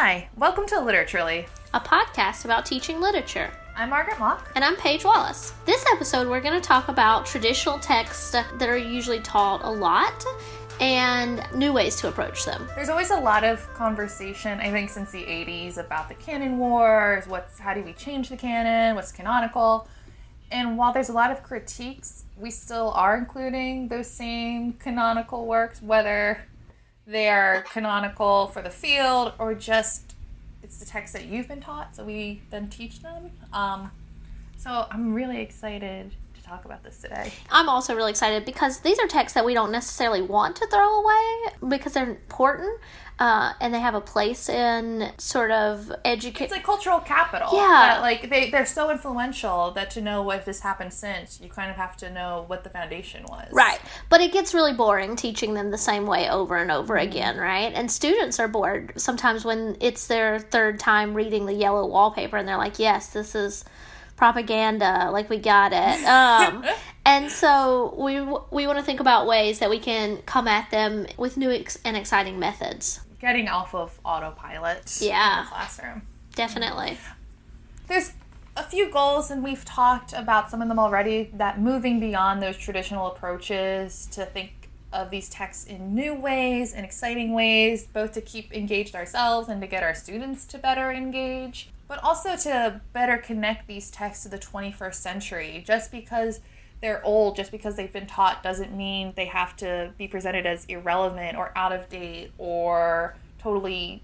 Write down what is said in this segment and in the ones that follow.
Hi, welcome to Literaturely, a podcast about teaching literature. I'm Margaret Mock. And I'm Paige Wallace. This episode, we're going to talk about traditional texts that are usually taught a lot and new ways to approach them. There's always a lot of conversation, I think, since the 80s about the canon wars, how do we change the canon, what's canonical, and while there's a lot of critiques, we still are including those same canonical works, whether they are canonical for the field or just it's the text that you've been taught, so we then teach them. So I'm really excited to talk about this today. I'm also really excited because these are texts that we don't necessarily want to throw away because they're important and they have a place in sort of education. It's like cultural capital. Yeah. That, they're so influential that to know what has happened since, you kind of have to know what the foundation was. Right. But it gets really boring teaching them the same way over and over again, right? And students are bored sometimes when it's their third time reading the Yellow Wallpaper and they're like, yes, this is propaganda, like we got it. And so we want to think about ways that we can come at them with new and exciting methods. Getting off of autopilot in the classroom. Definitely. There's a few goals, and we've talked about some of them already, that moving beyond those traditional approaches to think of these texts in new ways and exciting ways, both to keep engaged ourselves and to get our students to better engage, but also to better connect these texts to the 21st century. Just because they're old, just because they've been taught, doesn't mean they have to be presented as irrelevant or out of date or totally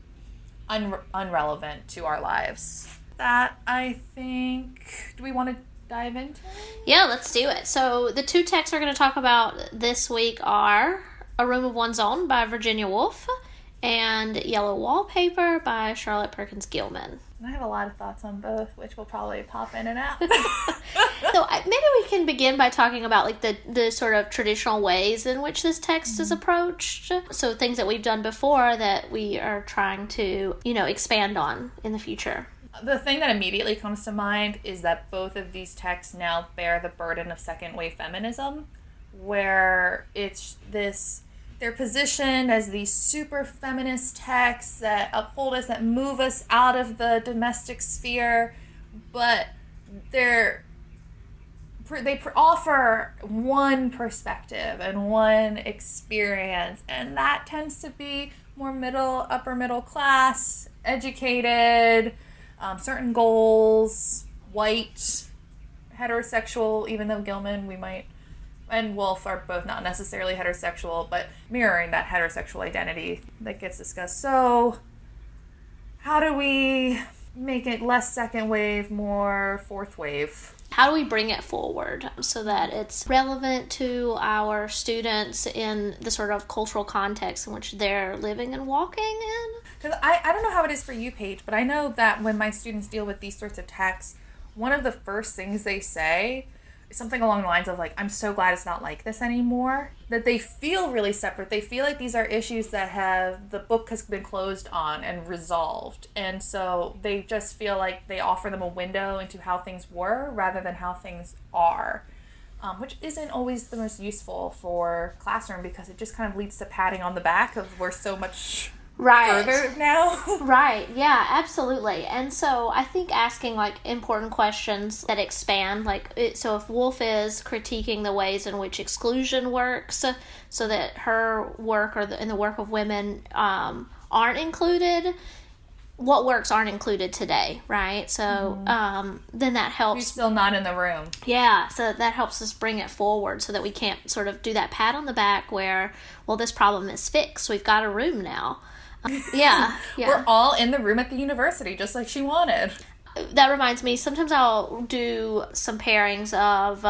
unrelevant to our lives. That, I think, do we want to dive into? Yeah, let's do it. So the two texts we're going to talk about this week are A Room of One's Own by Virginia Woolf and Yellow Wallpaper by Charlotte Perkins Gilman. I have a lot of thoughts on both, which will probably pop in and out. So maybe we can begin by talking about like the sort of traditional ways in which this text is approached. So things that we've done before that we are trying to, expand on in the future. The thing that immediately comes to mind is that both of these texts now bear the burden of second wave feminism, where it's they're positioned as these super feminist texts that uphold us, that move us out of the domestic sphere, but they offer one perspective and one experience, and that tends to be more upper middle class, educated, certain goals, white, heterosexual, even though Gilman, and Woolf are both not necessarily heterosexual, but mirroring that heterosexual identity that gets discussed. So, how do we make it less second wave, more fourth wave? How do we bring it forward so that it's relevant to our students in the sort of cultural context in which they're living and walking in? Because I don't know how it is for you, Paige, but I know that when my students deal with these sorts of texts, one of the first things they say is something along the lines of, like, I'm so glad it's not like this anymore. That they feel really separate. They feel like these are issues that the book has been closed on and resolved. And so they just feel like they offer them a window into how things were rather than how things are. Which isn't always the most useful for classroom because it just kind of leads to patting on the back of we're so much further now. Right, yeah, absolutely. And so I think asking like important questions that expand, so if Woolf is critiquing the ways in which exclusion works, so that her work and the work of women aren't included, what works aren't included today, right? So then that helps. You're still not in the room. Yeah, so that helps us bring it forward so that we can't sort of do that pat on the back where, well, this problem is fixed. We've got a room now. Yeah. We're all in the room at the university, just like she wanted. That reminds me, sometimes I'll do some pairings of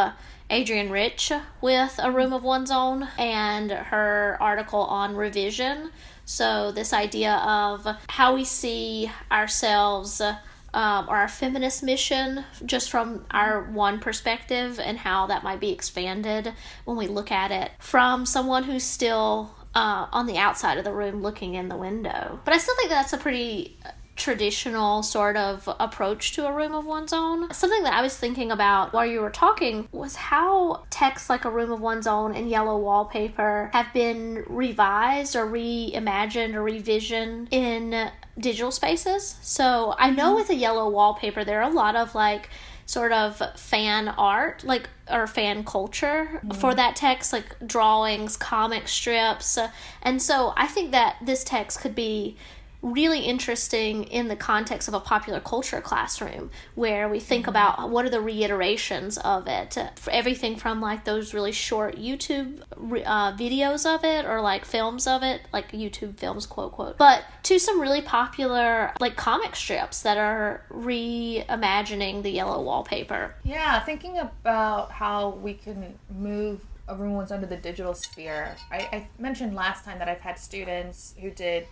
Adrienne Rich with A Room of One's Own and her article on revision. So this idea of how we see ourselves or our feminist mission just from our one perspective and how that might be expanded when we look at it from someone who's still on the outside of the room looking in the window. But I still think that's a pretty traditional sort of approach to A Room of One's Own. Something that I was thinking about while you were talking was how texts like A Room of One's Own and Yellow Wallpaper have been revised or reimagined or revisioned in digital spaces. So I know with a Yellow Wallpaper, there are a lot of like sort of fan art, like, or fan culture for that text, like drawings, comic strips. And so I think that this text could be really interesting in the context of a popular culture classroom, where we think about what are the reiterations of it, for everything from like those really short YouTube videos of it, or like films of it, like YouTube films, quote, but to some really popular like comic strips that are reimagining the Yellow Wallpaper. Yeah, thinking about how we can move everyone's under the digital sphere. I mentioned last time that I've had students who did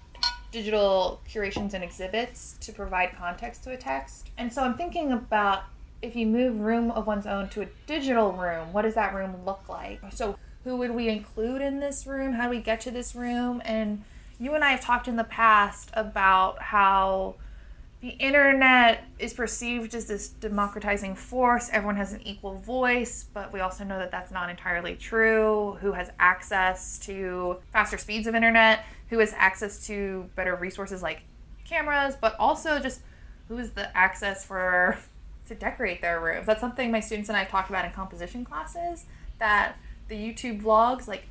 digital curations and exhibits to provide context to a text. And so I'm thinking about, if you move room of one's own to a digital room, what does that room look like? So who would we include in this room? How do we get to this room? And you and I have talked in the past about how the internet is perceived as this democratizing force. Everyone has an equal voice, but we also know that that's not entirely true. Who has access to faster speeds of internet? Who has access to better resources like cameras, but also just who has the access to decorate their rooms? That's something my students and I talked about in composition classes, that the YouTube vlogs, like,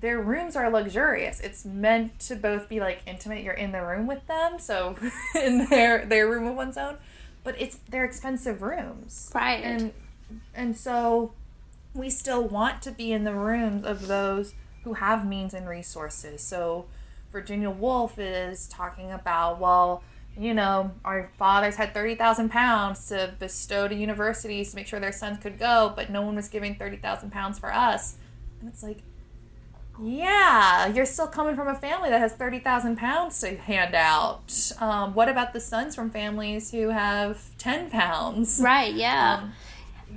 their rooms are luxurious. It's meant to both be like intimate, you're in the room with them, so in their room of one's own, but they're expensive rooms. Right. And so we still want to be in the rooms of those who have means and resources. So Virginia Woolf is talking about, well, you know, our fathers had 30,000 pounds to bestow to universities to make sure their sons could go, but no one was giving 30,000 pounds for us. And it's like, yeah, you're still coming from a family that has 30,000 pounds to hand out. What about the sons from families who have 10 pounds? Right, yeah.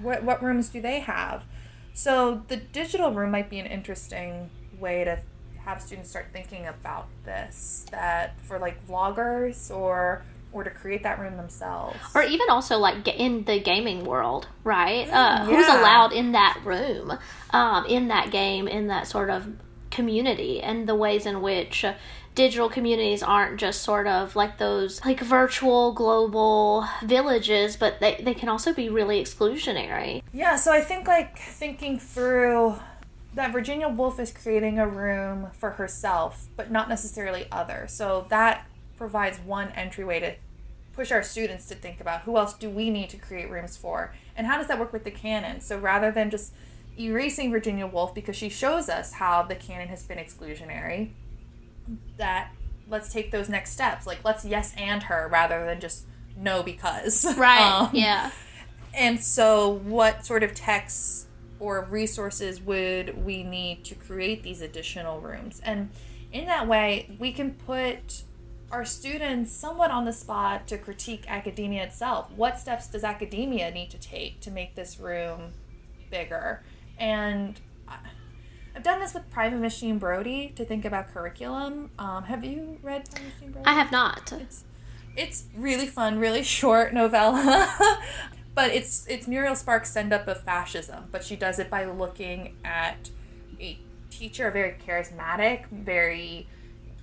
What rooms do they have? So the digital room might be an interesting way to have students start thinking about this, that for like vloggers or to create that room themselves. Or even also like in the gaming world, right? Who's allowed in that room, in that game, in that sort of community, and the ways in which digital communities aren't just sort of like those like virtual global villages, but they can also be really exclusionary. Yeah, so I think like thinking through that Virginia Woolf is creating a room for herself, but not necessarily others. So that provides one entryway to push our students to think about who else do we need to create rooms for, and how does that work with the canon? So rather than just erasing Virginia Woolf because she shows us how the canon has been exclusionary, that let's take those next steps. Like, let's yes and her rather than just no because. Right, yeah. And so what sort of texts or resources would we need to create these additional rooms? And in that way, we can put our students somewhat on the spot to critique academia itself. What steps does academia need to take to make this room bigger? And I've done this with Private Machine Brody to think about curriculum. Have you read Private Machine Brody? I have not. It's really fun, really short novella. But it's Muriel Sparks' send-up of fascism, but she does it by looking at a teacher, a very charismatic, very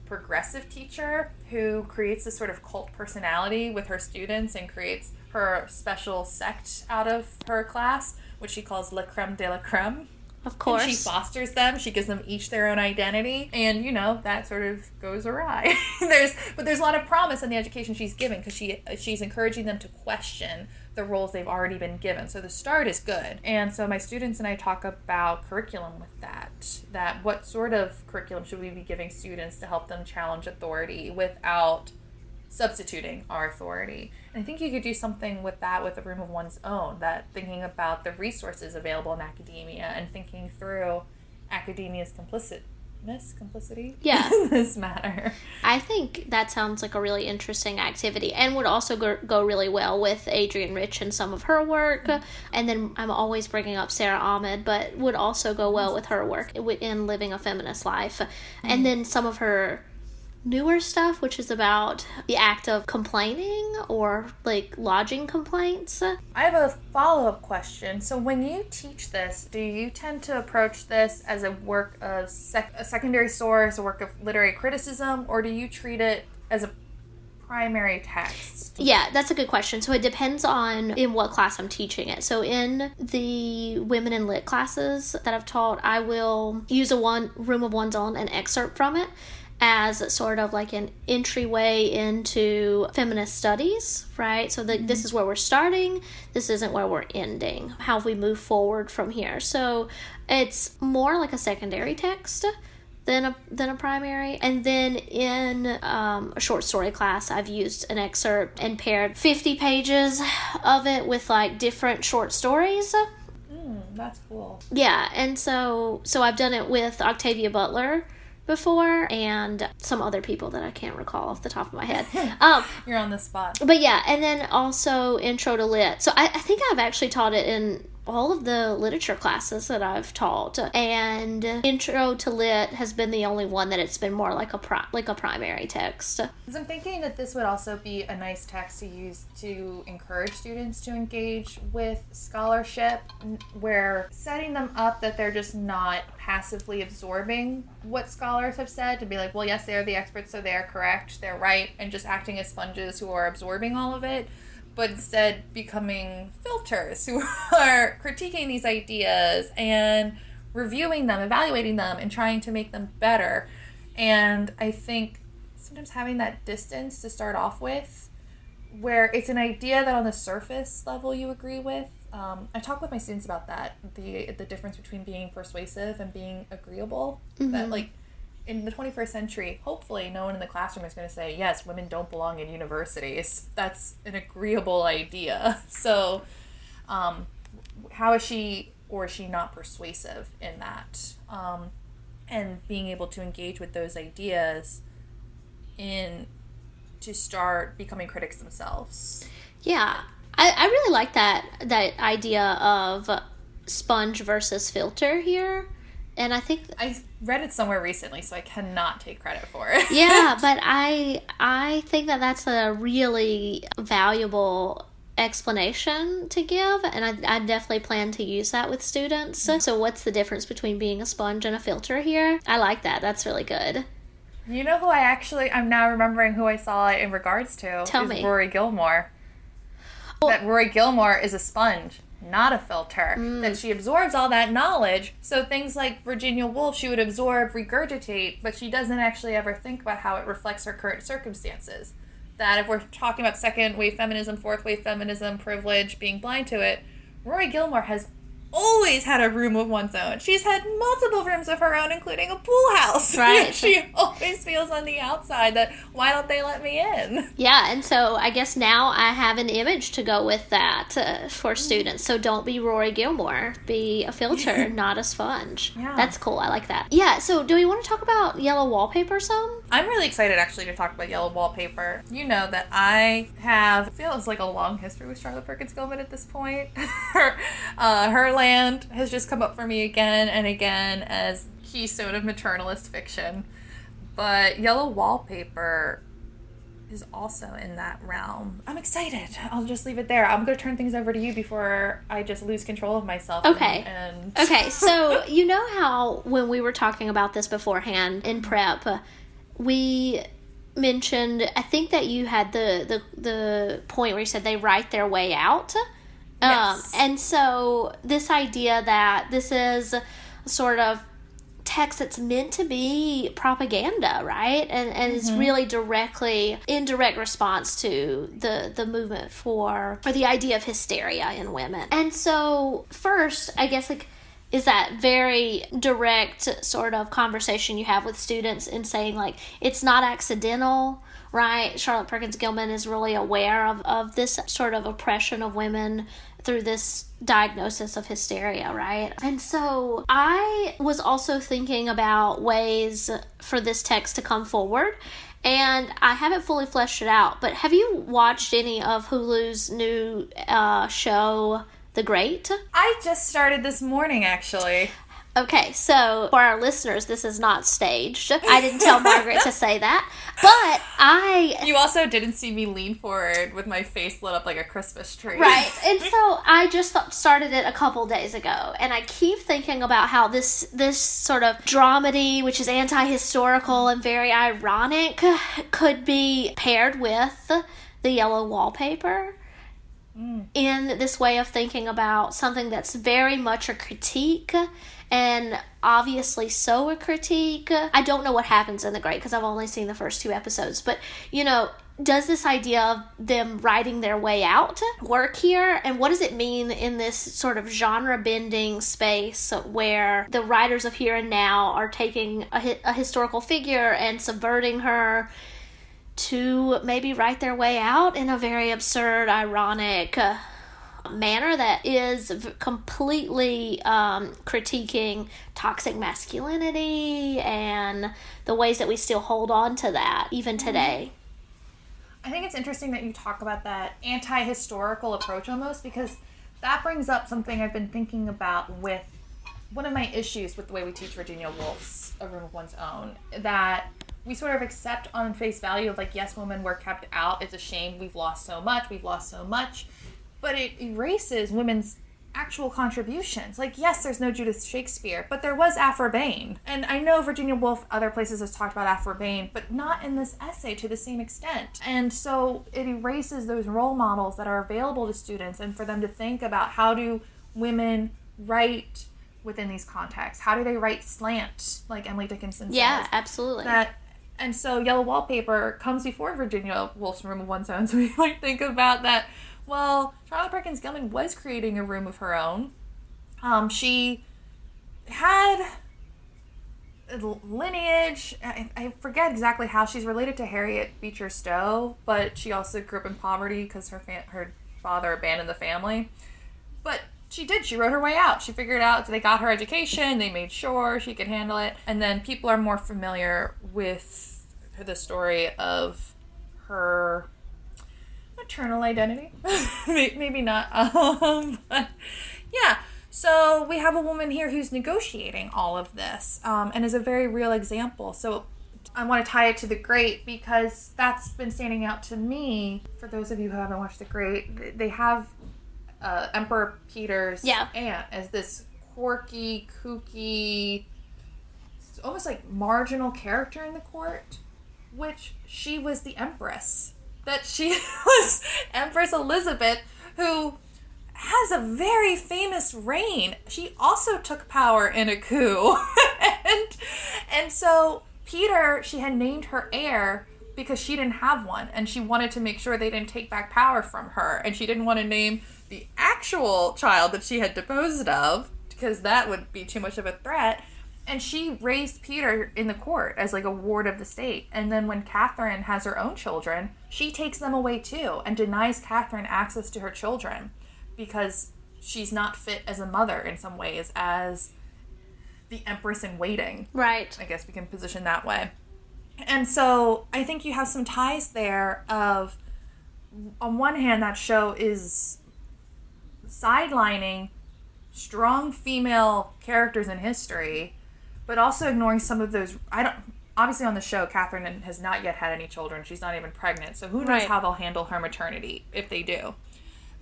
progressive teacher who creates this sort of cult personality with her students and creates her special sect out of her class, which she calls La Creme de la Creme. Of course. And she fosters them. She gives them each their own identity. And, you know, that sort of goes awry. But there's a lot of promise in the education she's giving because she's encouraging them to question the roles they've already been given. So the start is good. And so my students and I talk about curriculum with that what sort of curriculum should we be giving students to help them challenge authority without substituting our authority. And I think you could do something with that with a room of one's own, that thinking about the resources available in academia and thinking through academia's complicity in this matter. I think that sounds like a really interesting activity and would also go really well with Adrienne Rich and some of her work. And then I'm always bringing up Sarah Ahmed, but would also go well with her work in Living a Feminist Life. And then some of her newer stuff, which is about the act of complaining or like lodging complaints. I have a follow-up question. So when you teach this, do you tend to approach this as a work of a secondary source, a work of literary criticism, or do you treat it as a primary text? Yeah, that's a good question. So it depends on in what class I'm teaching it. So in the women in lit classes that I've taught, I will use a room of one's own, an excerpt from it, as sort of like an entryway into feminist studies, right? So this is where we're starting. This isn't where we're ending. How we move forward from here. So it's more like a secondary text than a primary. And then in a short story class, I've used an excerpt and paired 50 pages of it with like different short stories. That's cool. Yeah, and so I've done it with Octavia Butler before and some other people that I can't recall off the top of my head. You're on the spot. But yeah, and then also Intro to Lit. So I think I've actually taught it in all of the literature classes that I've taught, and Intro to Lit has been the only one that it's been more like a primary text. Because I'm thinking that this would also be a nice text to use to encourage students to engage with scholarship, where setting them up that they're just not passively absorbing what scholars have said, to be like, well, yes, they're the experts, so they're correct, they're right, and just acting as sponges who are absorbing all of it, but instead becoming filters who are critiquing these ideas and reviewing them, evaluating them, and trying to make them better. And I think sometimes having that distance to start off with, where it's an idea that on the surface level you agree with. I talk with my students about that, the difference between being persuasive and being agreeable. That, like, in the 21st century, hopefully no one in the classroom is going to say, yes, women don't belong in universities. That's an agreeable idea. So how is she or is she not persuasive in that? And being able to engage with those ideas to start becoming critics themselves. Yeah. I really like that idea of sponge versus filter here. And I think I read it somewhere recently, so I cannot take credit for it. Yeah, but I think that that's a really valuable explanation to give, and I definitely plan to use that with students. So what's the difference between being a sponge and a filter here? I like that. That's really good. You know who I'm now remembering who I saw it in regards to. Tell me. Rory Gilmore. That Rory Gilmore is a sponge, not a filter. That she absorbs all that knowledge. So things like Virginia Woolf, she would absorb, regurgitate, but she doesn't actually ever think about how it reflects her current circumstances. That if we're talking about second wave feminism, fourth wave feminism, privilege, being blind to it, Rory Gilmore has always had a room of one's own. She's had multiple rooms of her own, including a pool house. Right. She always feels on the outside that, why don't they let me in? Yeah, and so I guess now I have an image to go with that for students. So don't be Rory Gilmore. Be a filter, not a sponge. Yeah. That's cool. I like that. Yeah, so do we want to talk about Yellow Wallpaper some? I'm really excited, actually, to talk about Yellow Wallpaper. You know that I feel it's like a long history with Charlotte Perkins Gilman at this point. Her Land has just come up for me again and again as keystone of maternalist fiction. But Yellow Wallpaper is also in that realm. I'm excited. I'll just leave it there. I'm going to turn things over to you before I just lose control of myself. Okay. Okay, so you know how when we were talking about this beforehand in prep, we mentioned, I think that you had the point where you said they write their way out. Yes. And so this idea that this is sort of text that's meant to be propaganda, right? And is really in direct response to the movement for the idea of hysteria in women. And so first, I guess, like, is that very direct sort of conversation you have with students in saying, like, it's not accidental, right? Charlotte Perkins Gilman is really aware of this sort of oppression of women through this diagnosis of hysteria, right? And so I was also thinking about ways for this text to come forward, and I haven't fully fleshed it out, but have you watched any of Hulu's new show, The Great? I just started this morning, actually. Okay, so for our listeners, this is not staged. I didn't tell Margaret to say that, but You also didn't see me lean forward with my face lit up like a Christmas tree. Right, and so I just started it a couple days ago, and I keep thinking about how this sort of dramedy, which is anti-historical and very ironic, could be paired with the Yellow Wallpaper. In this way of thinking about something that's very much a critique, and obviously so a critique. I don't know what happens in The Great because I've only seen the first 2 episodes, but, does this idea of them writing their way out work here? And what does it mean in this sort of genre-bending space where the writers of Here and Now are taking a historical figure and subverting her to maybe write their way out in a very absurd, ironic manner that is completely critiquing toxic masculinity and the ways that we still hold on to that even today? I think it's interesting that you talk about that anti-historical approach almost, because that brings up something I've been thinking about with one of my issues with the way we teach Virginia Woolf's A Room of One's Own, that we sort of accept on face value of like, yes, women were kept out. It's a shame. We've lost so much. But it erases women's actual contributions. Like, yes, there's no Judith Shakespeare, but there was Aphra Behn. And I know Virginia Woolf, other places has talked about Aphra Behn, but not in this essay to the same extent. And so it erases those role models that are available to students and for them to think about how do women write within these contexts? How do they write slant, like Emily Dickinson says? Yeah, absolutely. And so Yellow Wallpaper comes before Virginia Woolf's Room of One's Own, so we might think about that. Well, Charlotte Perkins Gilman was creating a room of her own. She had a lineage. I forget exactly how she's related to Harriet Beecher Stowe, but she also grew up in poverty because her father abandoned the family. But she wrote her way out. She figured out, they got her education, they made sure she could handle it, and then people are more familiar with the story of her maternal identity. Maybe not. But yeah. So we have a woman here who's negotiating all of this, and is a very real example. So I want to tie it to The Great because that's been standing out to me. For those of you who haven't watched The Great, they have Emperor Peter's aunt as this quirky, kooky, almost like marginal character in the court, which she was the empress. That she was Empress Elizabeth, who has a very famous reign. She also took power in a coup. and so Peter, she had named her heir because she didn't have one, and she wanted to make sure they didn't take back power from her, and she didn't want to name the actual child that she had deposed of because that would be too much of a threat. And she raised Peter in the court as like a ward of the state. And then when Catherine has her own children, she takes them away too and denies Catherine access to her children because she's not fit as a mother in some ways as the empress in waiting. Right. I guess we can position that way. And so I think you have some ties there of, on one hand, that show is sidelining strong female characters in history, but also ignoring some of those. Obviously on the show, Catherine has not yet had any children. She's not even pregnant, so who knows how they'll handle her maternity, if they do.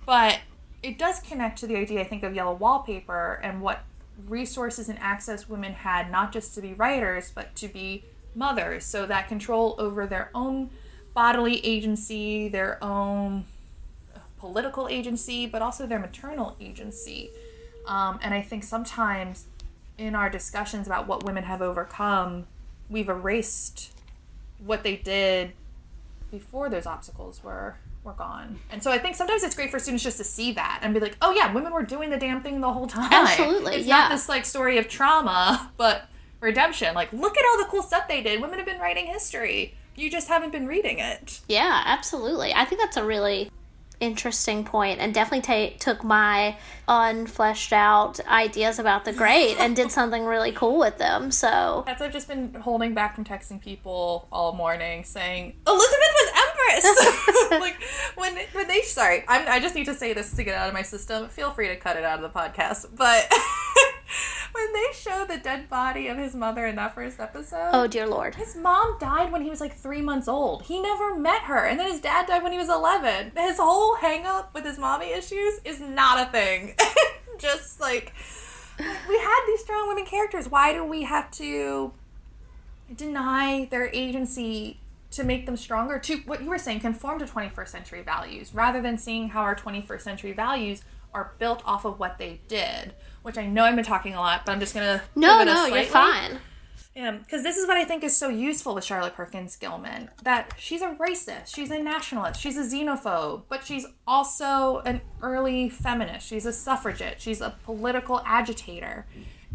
But it does connect to the idea, I think, of Yellow Wallpaper and what resources and access women had, not just to be writers, but to be mothers. So that control over their own bodily agency, their own political agency, but also their maternal agency. And I think sometimes in our discussions about what women have overcome, we've erased what they did before those obstacles were gone. And so I think sometimes it's great for students just to see that and be like, oh yeah, women were doing the damn thing the whole time. Absolutely, it's not this like story of trauma, but redemption. Like, look at all the cool stuff they did. Women have been writing history. You just haven't been reading it. Yeah, absolutely. I think that's a really interesting point, and definitely took my unfleshed out ideas about The Great and did something really cool with them. So I've just been holding back from texting people all morning saying Elizabeth was empress. Like when they I just need to say this to get out of my system. Feel free to cut it out of the podcast, but when they show the dead body of his mother in that first episode. Oh, dear Lord. His mom died when he was like 3 months old. He never met her. And then his dad died when he was 11. His whole hang up with his mommy issues is not a thing. Just like, we had these strong women characters. Why do we have to deny their agency to make them stronger? To what you were saying, conform to 21st century values, rather than seeing how our 21st century values are built off of what they did. Which I know I've been talking a lot, but I'm just going to No, you're fine. Because this is what I think is so useful with Charlotte Perkins Gilman. That she's a racist, she's a nationalist, she's a xenophobe, but she's also an early feminist. She's a suffragette, she's a political agitator.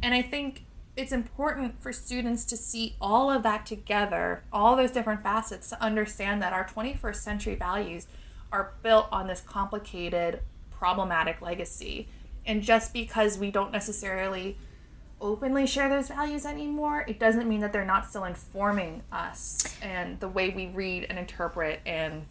And I think it's important for students to see all of that together, all those different facets, to understand that our 21st century values are built on this complicated, problematic legacy. And just because we don't necessarily openly share those values anymore, it doesn't mean that they're not still informing us and the way we read and interpret and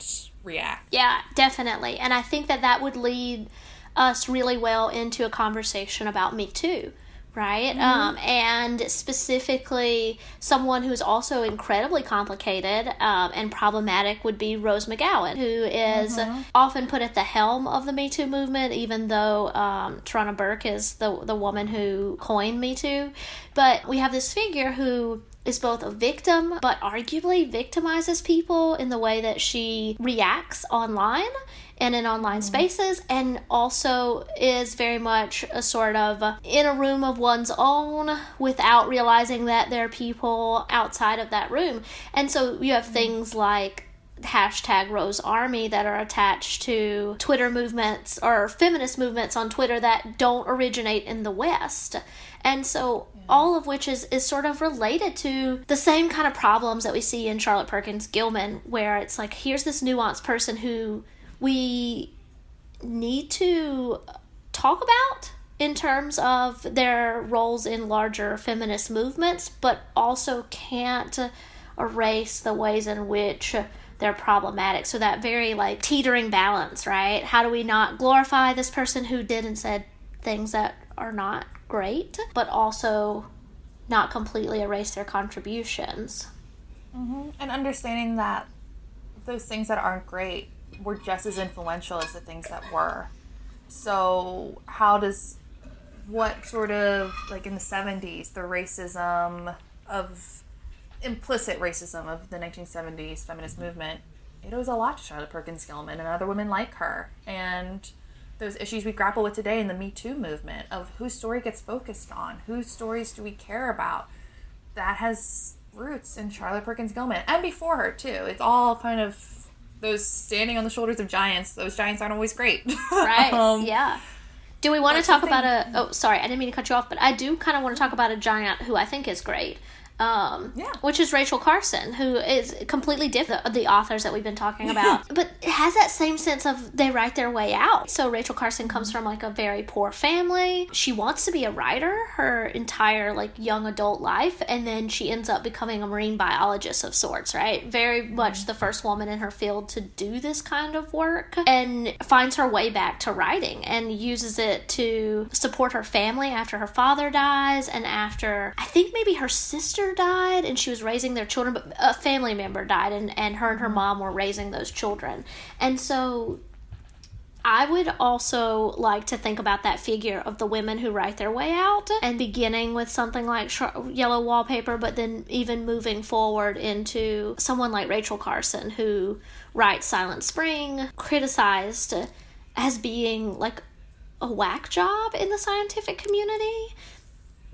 react. Yeah, definitely. And I think that would lead us really well into a conversation about Me Too, right? Mm-hmm. And specifically, someone who's also incredibly complicated and problematic would be Rose McGowan, who is often put at the helm of the Me Too movement, even though Tarana Burke is the woman who coined Me Too. But we have this figure who is both a victim, but arguably victimizes people in the way that she reacts online and in online spaces, and also is very much a sort of in a room of one's own without realizing that there are people outside of that room. And so you have things like hashtag Rose Army that are attached to Twitter movements or feminist movements on Twitter that don't originate in the West. And so all of which is sort of related to the same kind of problems that we see in Charlotte Perkins Gilman, where it's like, here's this nuanced person who we need to talk about in terms of their roles in larger feminist movements, but also can't erase the ways in which they're problematic. So that very like teetering balance, right? How do we not glorify this person who did and said things that are not great, but also not completely erase their contributions? Mm-hmm. And understanding that those things that aren't great were just as influential as the things that were. So how does, what sort of, like in the 70s, the racism of, implicit racism of the 1970s feminist movement, it owes a lot to Charlotte Perkins Gilman and other women like her. And those issues we grapple with today in the Me Too movement of whose story gets focused on, whose stories do we care about, that has roots in Charlotte Perkins Gilman. And before her, too. It's all kind of those standing on the shoulders of giants. Those giants aren't always great. Right, yeah. Do we want to talk about oh, sorry, I didn't mean to cut you off, but I do kind of want to talk about a giant who I think is great. Which is Rachel Carson, who is completely different of the authors that we've been talking about, but has that same sense of they write their way out. So Rachel Carson comes from like a very poor family. She wants to be a writer her entire like young adult life, and then she ends up becoming a marine biologist of sorts, right? Very much the first woman in her field to do this kind of work, and finds her way back to writing and uses it to support her family after her father dies, and after I think maybe her sister died and she was raising their children, but a family member died, and her mom were raising those children. And so I would also like to think about that figure of the women who write their way out, and beginning with something like Yellow Wallpaper, but then even moving forward into someone like Rachel Carson, who writes Silent Spring, criticized as being like a whack job in the scientific community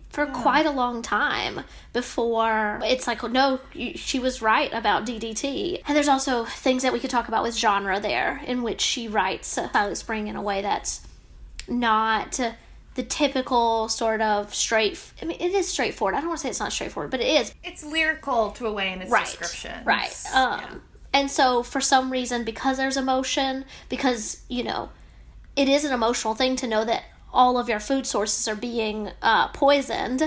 for quite a long time before it's like, oh, no, she was right about DDT. And there's also things that we could talk about with genre there, in which she writes Silent Spring in a way that's not the typical sort of I mean, it is straightforward. I don't want to say it's not straightforward, but it is. It's lyrical to a way in its description. Right. And so for some reason, because there's emotion, because, you know, it is an emotional thing to know that all of your food sources are being poisoned.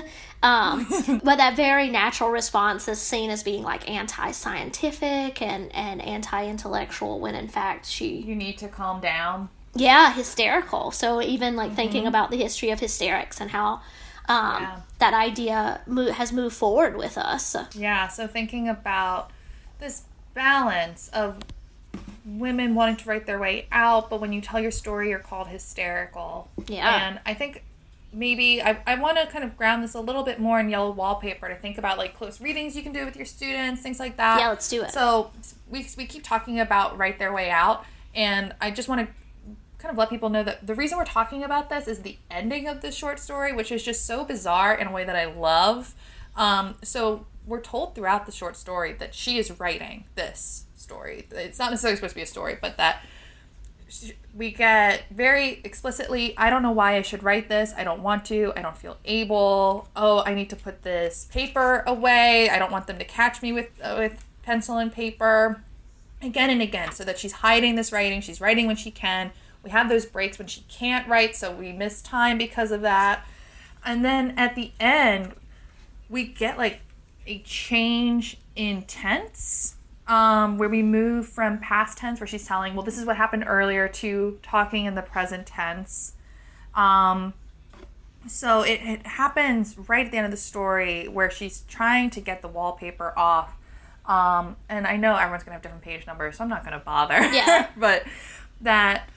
But that very natural response is seen as being like anti-scientific and anti-intellectual, when in fact you need to calm down. Yeah, hysterical. So even like thinking about the history of hysterics and how that idea has moved forward with us. Yeah, so thinking about this balance of women wanting to write their way out, but when you tell your story, you're called hysterical. Yeah. And I think maybe I want to kind of ground this a little bit more in Yellow Wallpaper to think about like close readings you can do with your students, things like that. Yeah, let's do it. So we keep talking about write their way out, and I just want to kind of let people know that the reason we're talking about this is the ending of this short story, which is just so bizarre in a way that I love. So we're told throughout the short story that she is writing this story. It's not necessarily supposed to be a story, but that we get very explicitly, I don't know why I should write this. I don't want to. I don't feel able. Oh, I need to put this paper away. I don't want them to catch me with pencil and paper. Again and again, so that she's hiding this writing. She's writing when she can. We have those breaks when she can't write, so we miss time because of that. And then at the end, we get like a change in tense, where we move from past tense, where she's telling, well, this is what happened earlier, to talking in the present tense. So it happens right at the end of the story where she's trying to get the wallpaper off. And I know everyone's going to have different page numbers, so I'm not going to bother. Yeah. But that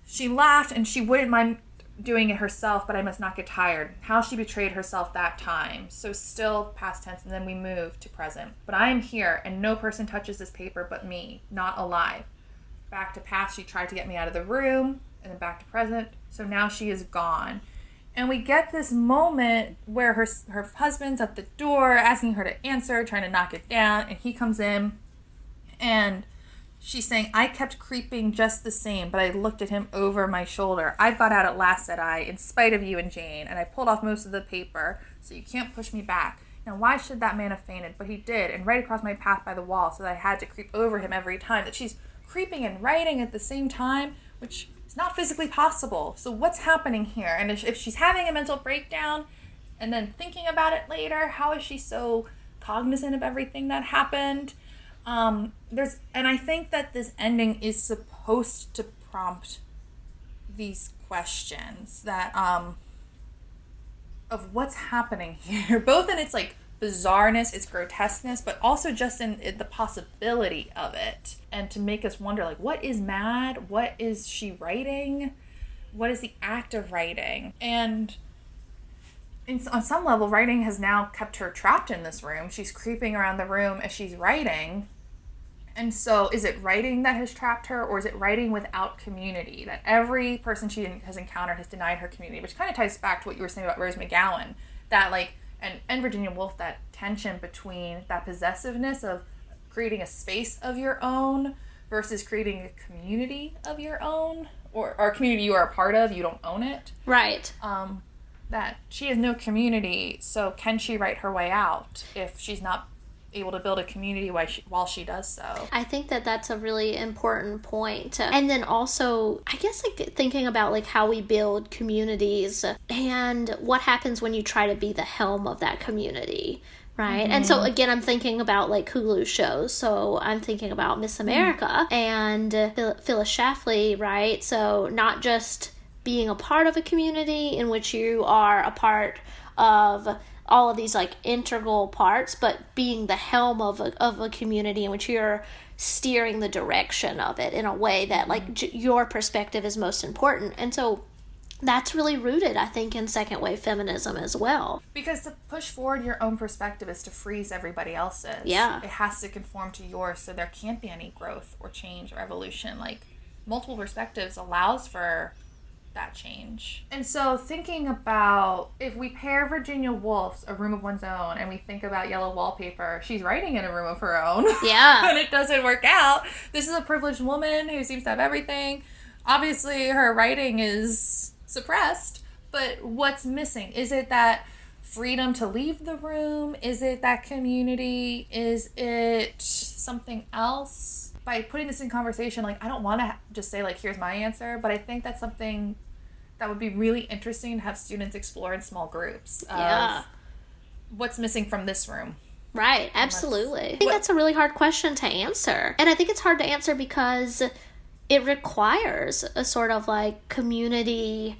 she laughed and she wouldn't mind doing it herself, but I must not get tired. How she betrayed herself that time. So still past tense, and then we move to present. But I am here, and no person touches this paper but me, not alive. Back to past, she tried to get me out of the room, and then back to present. So now she is gone. And we get this moment where her husband's at the door asking her to answer, trying to knock it down, and he comes in, and she's saying, I kept creeping just the same, but I looked at him over my shoulder. I got out at last, said I, in spite of you and Jane, and I pulled off most of the paper, so you can't push me back. Now, why should that man have fainted? But he did, and right across my path by the wall, so that I had to creep over him every time. That she's creeping and writing at the same time, which is not physically possible. So what's happening here? And if she's having a mental breakdown and then thinking about it later, how is she so cognizant of everything that happened? And I think that this ending is supposed to prompt these questions that, of what's happening here, both in its like bizarreness, its grotesqueness, but also just in the possibility of it, and to make us wonder, like, what is mad? What is she writing? What is the act of writing? And on some level, writing has now kept her trapped in this room. She's creeping around the room as she's writing. And so is it writing that has trapped her, or is it writing without community? That every person she has encountered has denied her community, which kind of ties back to what you were saying about Rose McGowan. That like, and Virginia Woolf, that tension between that possessiveness of creating a space of your own versus creating a community of your own, or a community you are a part of, you don't own it. Right. That she has no community, so can she write her way out if she's not able to build a community while she does so? I think that that's a really important point. And then also, I guess, like, thinking about like how we build communities and what happens when you try to be the helm of that community, right? Mm-hmm. And so again, I'm thinking about like Hulu shows. So I'm thinking about Miss America and Phyllis Schlafly, right? So not just being a part of a community in which you are a part of all of these like integral parts, but being the helm of a community in which you're steering the direction of it in a way that like your perspective is most important. And so that's really rooted, I think, in second wave feminism as well. Because to push forward your own perspective is to freeze everybody else's. Yeah. It has to conform to yours, so there can't be any growth or change or evolution. Like, multiple perspectives allows for that change. And so thinking about, if we pair Virginia Woolf's A Room of One's Own and we think about Yellow Wallpaper, she's writing in a room of her own. Yeah. And it doesn't work out. This is a privileged woman who seems to have everything. Obviously her writing is suppressed, but what's missing? Is it that freedom to leave the room? Is it that community? Is it something else? By putting this in conversation, like, I don't want to just say, like, here's my answer, but I think that's something that would be really interesting to have students explore in small groups. Yeah. What's missing from this room? Right, absolutely. I think that's a really hard question to answer. And I think it's hard to answer because it requires a sort of, like, community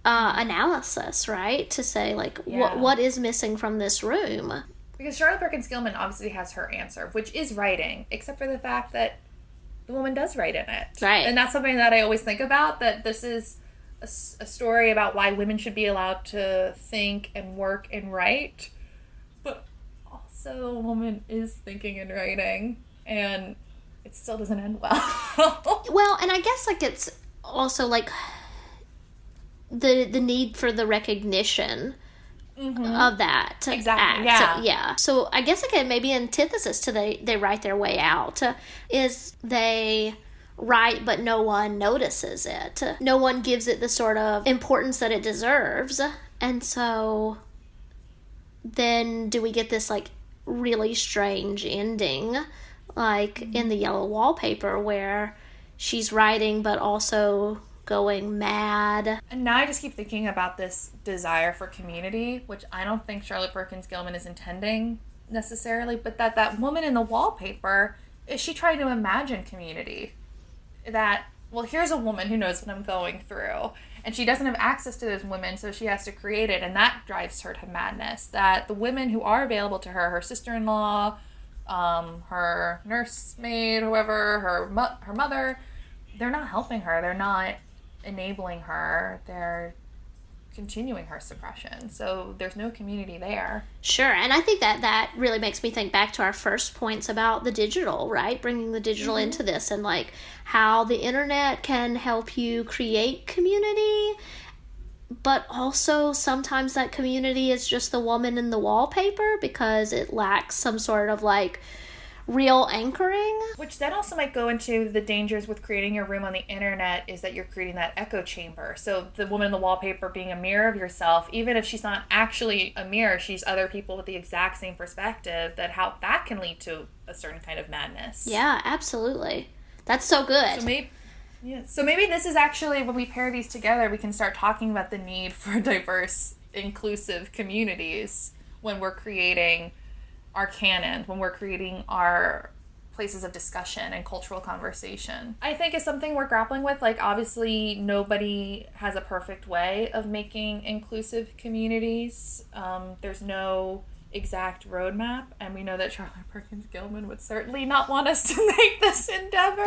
analysis, right? To say, like, what is missing from this room? Because Charlotte Perkins Gilman obviously has her answer, which is writing, except for the fact that the woman does write in it. Right. And that's something that I always think about, that this is a story about why women should be allowed to think and work and write. But also, a woman is thinking and writing, and it still doesn't end well. Well, and I guess, like, it's also, like, the need for the recognition of that exactly act. Yeah. So I guess, like, maybe antithesis to they write their way out is they write, but no one notices it. No one gives it the sort of importance that it deserves. And so then do we get this, like, really strange ending, like in the Yellow Wallpaper, where she's writing but also going mad. And now I just keep thinking about this desire for community, which I don't think Charlotte Perkins Gilman is intending necessarily, but that woman in the wallpaper, is she trying to imagine community? That, well, here's a woman who knows what I'm going through, and she doesn't have access to those women, so she has to create it, and that drives her to madness. That the women who are available to her, her sister-in-law, her nursemaid, whoever, her mother, they're not helping her. They're not enabling her. They're continuing her suppression. So there's no community there. Sure. And I think that really makes me think back to our first points about the digital, right? Bringing the digital into this, and, like, how the internet can help you create community, but also sometimes that community is just the woman in the wallpaper because it lacks some sort of, like, real anchoring. Which then also might go into the dangers with creating your room on the internet, is that you're creating that echo chamber. So the woman in the wallpaper being a mirror of yourself, even if she's not actually a mirror, she's other people with the exact same perspective, how that can lead to a certain kind of madness. Yeah, absolutely. That's so good. So maybe this is actually, when we pair these together, we can start talking about the need for diverse, inclusive communities when we're creating our canon, when we're creating our places of discussion and cultural conversation. I think it's something we're grappling with. Like, obviously, nobody has a perfect way of making inclusive communities. There's no exact roadmap, and we know that Charlotte Perkins Gilman would certainly not want us to make this endeavor.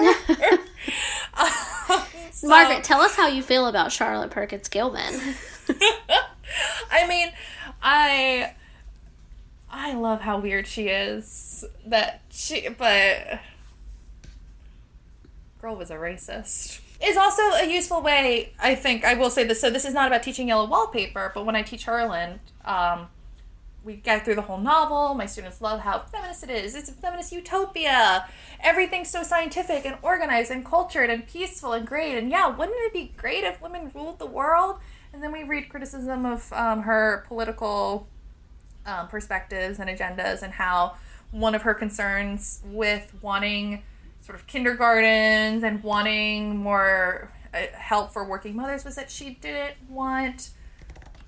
Margaret, tell us how you feel about Charlotte Perkins Gilman. I mean, I love how weird she is. But girl was a racist. Is also a useful way, I think, I will say this. So this is not about teaching Yellow Wallpaper, but when I teach Harlan, we get through the whole novel. My students love how feminist it is. It's a feminist utopia. Everything's so scientific and organized and cultured and peaceful and great. And yeah, wouldn't it be great if women ruled the world? And then we read criticism of her political perspectives and agendas, and how one of her concerns with wanting sort of kindergartens and wanting more help for working mothers was that she didn't want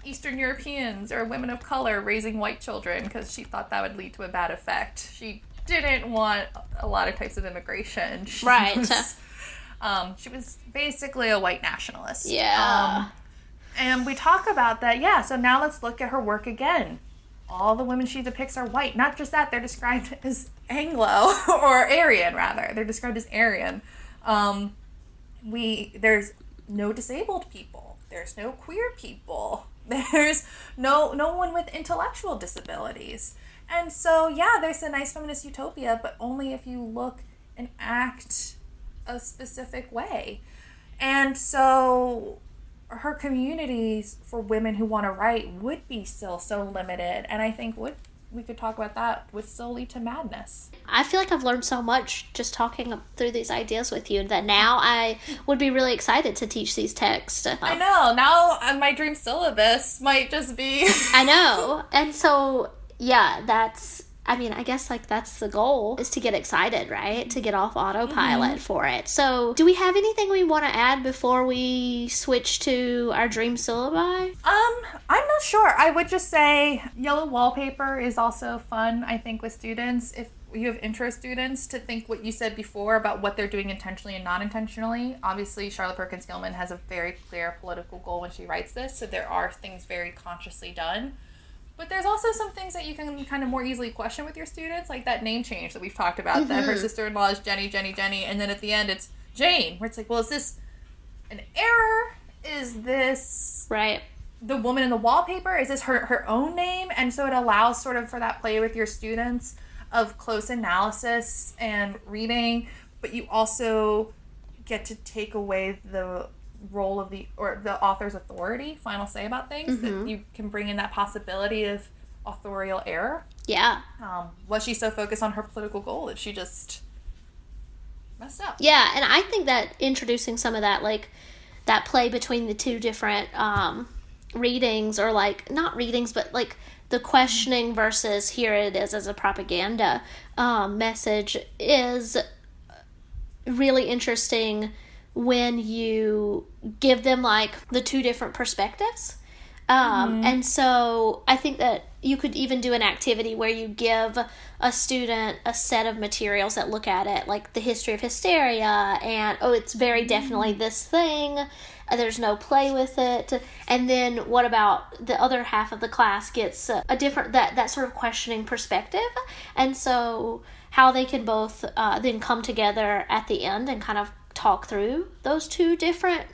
Eastern Europeans or women of color raising white children, because she thought that would lead to a bad effect. She didn't want a lot of types of immigration. She was basically a white nationalist. Yeah. And we talk about that. Yeah, so now let's look at her work again. All the women she depicts are white. Not just that, they're described as Anglo, or Aryan, rather. They're described as Aryan. There's no disabled people. There's no queer people. There's no one with intellectual disabilities. And so, yeah, there's a nice feminist utopia, but only if you look and act a specific way. And so her communities for women who want to write would be still so limited. And I think we could talk about that, would still lead to madness. I feel like I've learned so much just talking through these ideas with you, that now I would be really excited to teach these texts. I know. Now my dream syllabus might just be... I know. And so, yeah, I guess, like, that's the goal, is to get excited, right? To get off autopilot for it. So, do we have anything we want to add before we switch to our dream syllabi? I'm not sure. I would just say Yellow Wallpaper is also fun, I think, with students. you have intro students to think what you said before about what they're doing intentionally and not intentionally. Obviously, Charlotte Perkins Gilman has a very clear political goal when she writes this, so there are things very consciously done. But there's also some things that you can kind of more easily question with your students, like that name change that we've talked about, that her sister-in-law is Jenny, and then at the end it's Jane, where it's like, well, is this an error? Is this right the woman in the wallpaper? Is this her own name? And so it allows sort of for that play with your students of close analysis and reading, but you also get to take away the role of the author's authority, final say about things, that you can bring in that possibility of authorial error. Yeah. Was she so focused on her political goal that she just messed up? Yeah, and I think that introducing some of that, like, that play between the two different readings, or, like, not readings, but, like, the questioning versus here it is as a propaganda message is really interesting when you give them, like, the two different perspectives. And so I think that you could even do an activity where you give a student a set of materials that look at it, like the history of hysteria, and, oh, it's very definitely this thing, there's no play with it. And then what about the other half of the class gets a different, that sort of questioning perspective. And so how they can both then come together at the end and kind of talk through those two different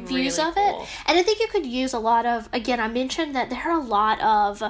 views of it. And I think you could use a lot of, again, I mentioned that there are a lot of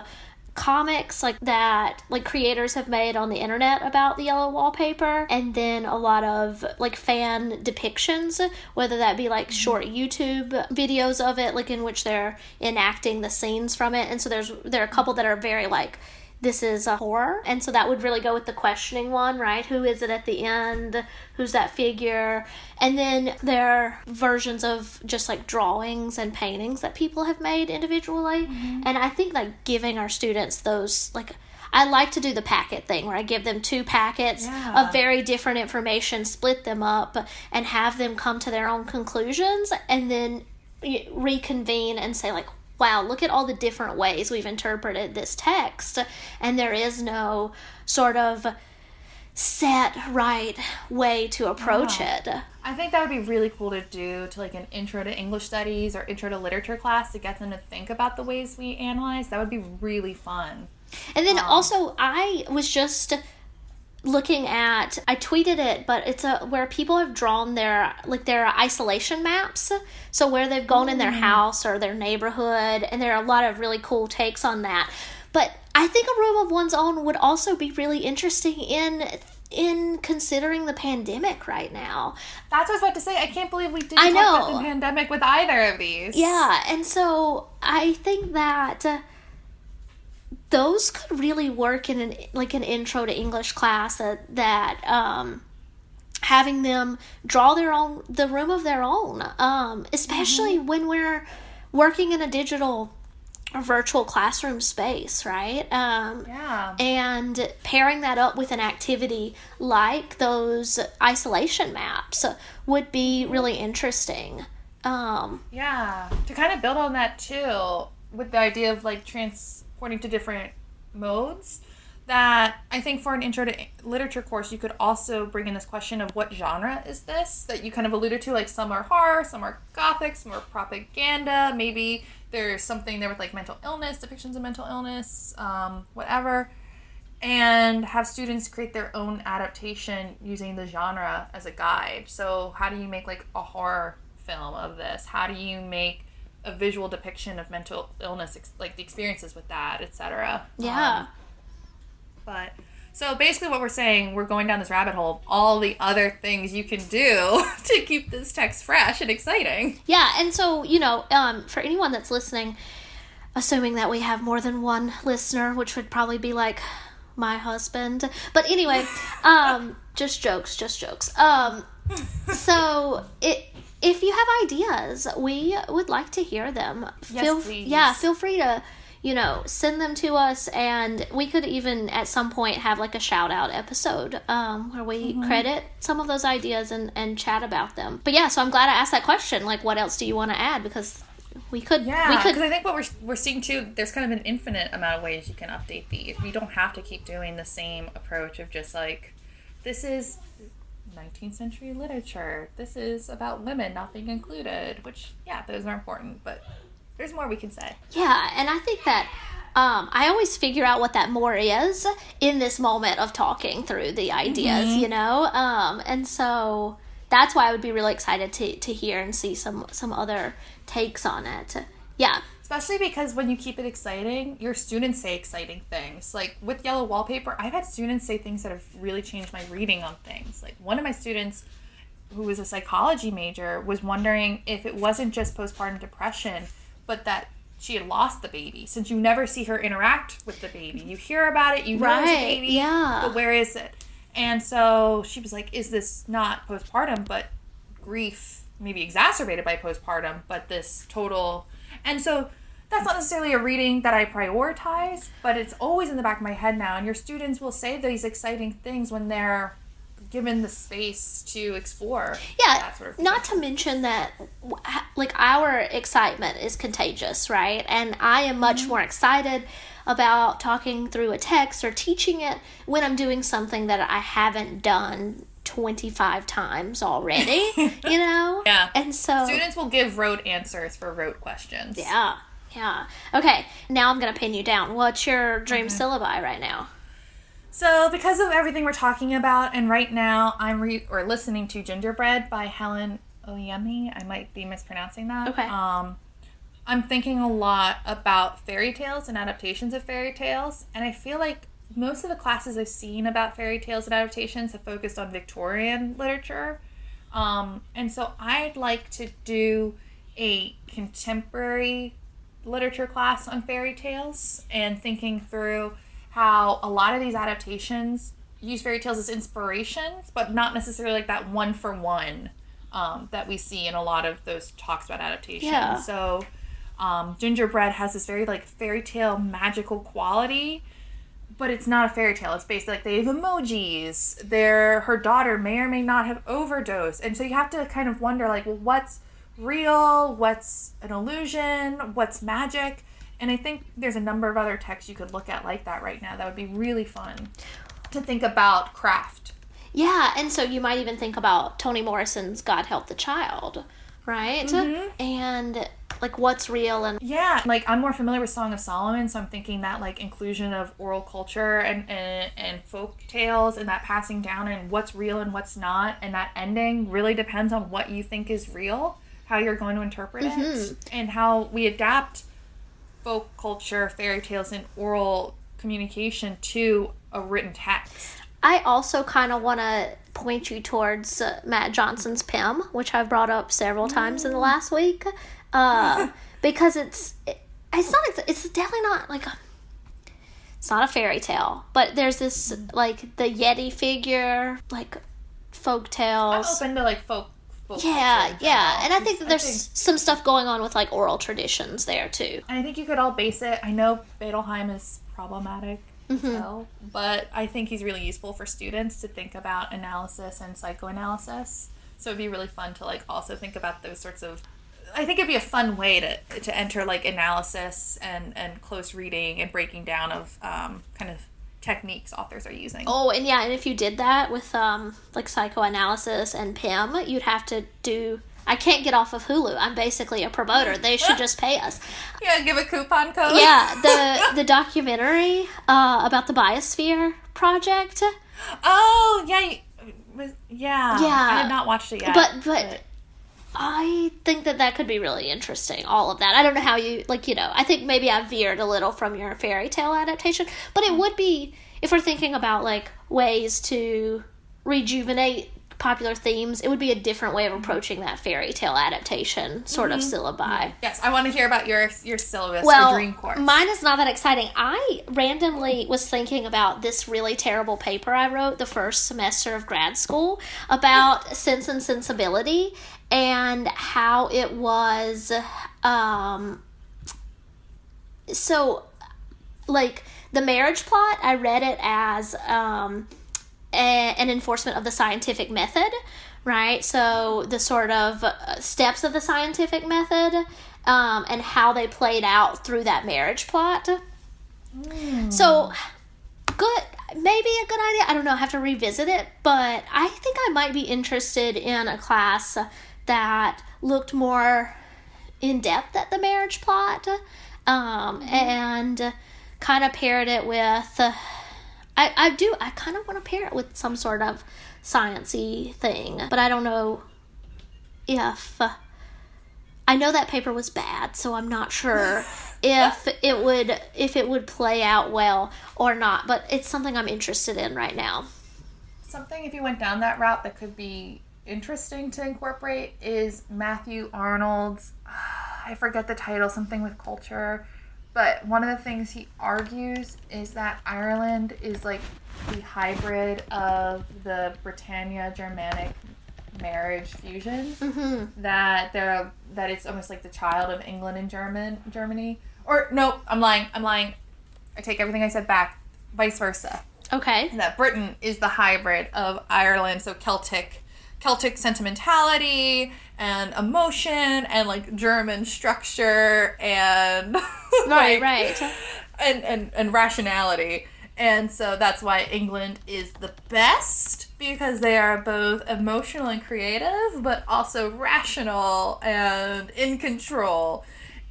comics like that, like, creators have made on the internet about the Yellow Wallpaper, and then a lot of, like, fan depictions, whether that be, like, short YouTube videos of it, like, in which they're enacting the scenes from it. And so there are a couple that are very, like, this is a horror, and so that would really go with the questioning one, right? Who is it at the end? Who's that figure? And then there are versions of just, like, drawings and paintings that people have made individually. And I think, like, giving our students those, like, I like to do the packet thing where I give them 2 packets of very different information, split them up, and have them come to their own conclusions, and then reconvene and say, like, wow, look at all the different ways we've interpreted this text, and there is no sort of set right way to approach it. I think that would be really cool to do to, like, an intro to English studies or intro to literature class, to get them to think about the ways we analyze. That would be really fun. And then also, I was just looking at, I tweeted it, but it's where people have drawn their isolation maps. So where they've gone in their house or their neighborhood, and there are a lot of really cool takes on that. But I think a room of one's own would also be really interesting in considering the pandemic right now. That's what I was about to say. I can't believe we didn't talk about the pandemic with either of these. Yeah, and so I think that those could really work in an intro to English class, that having them draw the room of their own, especially when we're working in a digital or virtual classroom space, right? And pairing that up with an activity like those isolation maps would be really interesting. To kind of build on that too, with the idea of, like, transporting to different modes, that I think for an intro to literature course, you could also bring in this question of what genre is this, that you kind of alluded to, like, some are horror, some are gothic, some are propaganda, maybe there's something there with, like, mental illness, depictions of mental illness, whatever, and have students create their own adaptation using the genre as a guide. So how do you make, like, a horror film of this? How do you make a visual depiction of mental illness, like the experiences with that, etc. But so basically what we're saying, we're going down this rabbit hole of all the other things you can do to keep this text fresh and exciting. Yeah, and so, for anyone that's listening, assuming that we have more than one listener, which would probably be, like, my husband. But anyway, just jokes. So if you have ideas, we would like to hear them. Please. Feel free to, send them to us, and we could even at some point have, like, a shout out episode where we credit some of those ideas and chat about them. But yeah, so I'm glad I asked that question. Like, what else do you want to add? Because we could because I think what we're seeing too, there's kind of an infinite amount of ways you can update these. You don't have to keep doing the same approach of just like, this is 19th century literature, this is about women not being included, which, yeah, those are important, but there's more we can say. Yeah, and I think that I always figure out what that more is in this moment of talking through the ideas, you know? And so that's why I would be really excited to hear and see some other takes on it. Yeah. Especially because when you keep it exciting, your students say exciting things. Like with Yellow Wallpaper, I've had students say things that have really changed my reading on things. Like one of my students, who was a psychology major, was wondering if it wasn't just postpartum depression, but that she had lost the baby, since you never see her interact with the baby. You hear about it, you know it's a baby, but where is it? And so she was like, is this not postpartum, but grief maybe exacerbated by postpartum, but this total... And so that's not necessarily a reading that I prioritize, but it's always in the back of my head now. And your students will say these exciting things when they're given the space to explore. Yeah, that sort of thing. Not to mention that, like, our excitement is contagious, right? And I am much more excited about talking through a text or teaching it when I'm doing something that I haven't done 25 times already, you know? Yeah. And so... students will give rote answers for rote questions. Yeah. Okay, now I'm going to pin you down. What's your dream syllabi right now? So, because of everything we're talking about, and right now I'm listening to Gingerbread by Helen Oyemi. I might be mispronouncing that. Okay. I'm thinking a lot about fairy tales and adaptations of fairy tales, and I feel like most of the classes I've seen about fairy tales and adaptations have focused on Victorian literature. And so I'd like to do a contemporary literature class on fairy tales and thinking through how a lot of these adaptations use fairy tales as inspirations, but not necessarily like that one-for-one that we see in a lot of those talks about adaptation. Yeah. So Gingerbread has this very like fairy tale magical quality, but it's not a fairy tale. It's basically like they have emojis. Her daughter may or may not have overdosed. And so you have to kind of wonder like, well, what's real? What's an illusion? What's magic? And I think there's a number of other texts you could look at like that right now that would be really fun to think about craft. Yeah, and so you might even think about Toni Morrison's God Help the Child, right? Mm-hmm. And like what's real and... Yeah, like I'm more familiar with Song of Solomon, so I'm thinking that like inclusion of oral culture and folk tales and that passing down and what's real and what's not, and that ending really depends on what you think is real, how you're going to interpret it, and how we adapt folk culture, fairy tales, and oral communication to a written text. I also kind of want to point you towards Matt Johnson's Pym, which I've brought up several times in the last week, because it's definitely not like it's not a fairy tale, but there's this like the Yeti figure, like folk tales. I'm open to like folk. Yeah, and I think that there's some stuff going on with like oral traditions there too. And I think you could all base it. I know Bedelheim is problematic, but I think he's really useful for students to think about analysis and psychoanalysis. So it'd be really fun to like also think about those sorts of... I think it'd be a fun way to enter like analysis and close reading and breaking down of kind of techniques authors are using. Oh, and yeah, and if you did that with like psychoanalysis and Pym, you'd have to do... I can't get off of Hulu. I'm basically a promoter. They should just pay us. Yeah, give a coupon code. Yeah, the documentary about the Biosphere Project. Oh, yeah. I have not watched it yet. But I think that could be really interesting, all of that. I don't know how you, like, you know, I think maybe I veered a little from your fairy tale adaptation, but it would be, if we're thinking about, like, ways to rejuvenate popular themes, it would be a different way of approaching that fairy tale adaptation sort of syllabi. Yes, I want to hear about your syllabus or dream course. Mine is not that exciting. I randomly was thinking about this really terrible paper I wrote the first semester of grad school about Sense and Sensibility and how it was so like the marriage plot, I read it as an enforcement of the scientific method, right? So the sort of steps of the scientific method, and how they played out through that marriage plot. So, good, maybe a good idea. I don't know, I have to revisit it, but I think I might be interested in a class that looked more in depth at the marriage plot, and kind of paired it with, I kind of want to pair it with some sort of science-y thing, but I don't know if, I know that paper was bad, so I'm not sure if it would play out well or not, but it's something I'm interested in right now. Something, if you went down that route, that could be interesting to incorporate is Matthew Arnold's, I forget the title, something with culture, but one of the things he argues is that Ireland is like the hybrid of the Britannia Germanic marriage fusion, that it's almost like the child of England and Germany. Or no, I'm lying. I take everything I said back. Vice versa. Okay. That Britain is the hybrid of Ireland, so Celtic sentimentality and emotion and like German structure and right. and rationality. And so that's why England is the best, because they are both emotional and creative, but also rational and in control.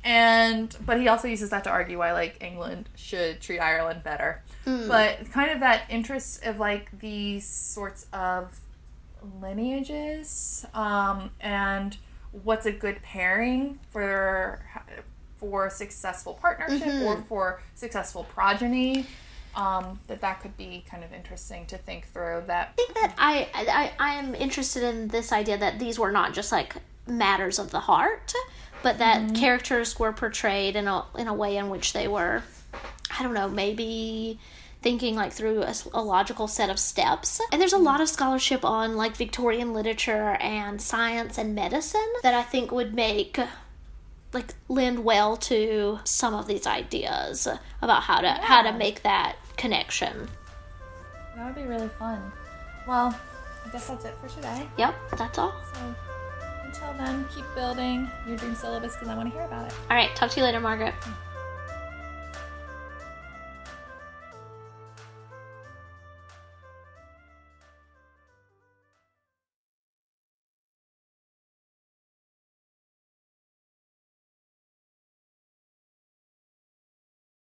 But he also uses that to argue why like England should treat Ireland better. But kind of that interest of like these sorts of lineages, and what's a good pairing for successful partnership or for successful progeny. That could be kind of interesting to think through. I think that I am interested in this idea that these were not just like matters of the heart, but that characters were portrayed in a way in which they were, I don't know, maybe thinking like through a logical set of steps. And there's a lot of scholarship on like Victorian literature and science and medicine that I think would lend well to some of these ideas about how to make that connection. That would be really fun. Well, I guess that's it for today. Yep, that's all. So until then, keep building your dream syllabus because I want to hear about it. All right, talk to you later, Margaret.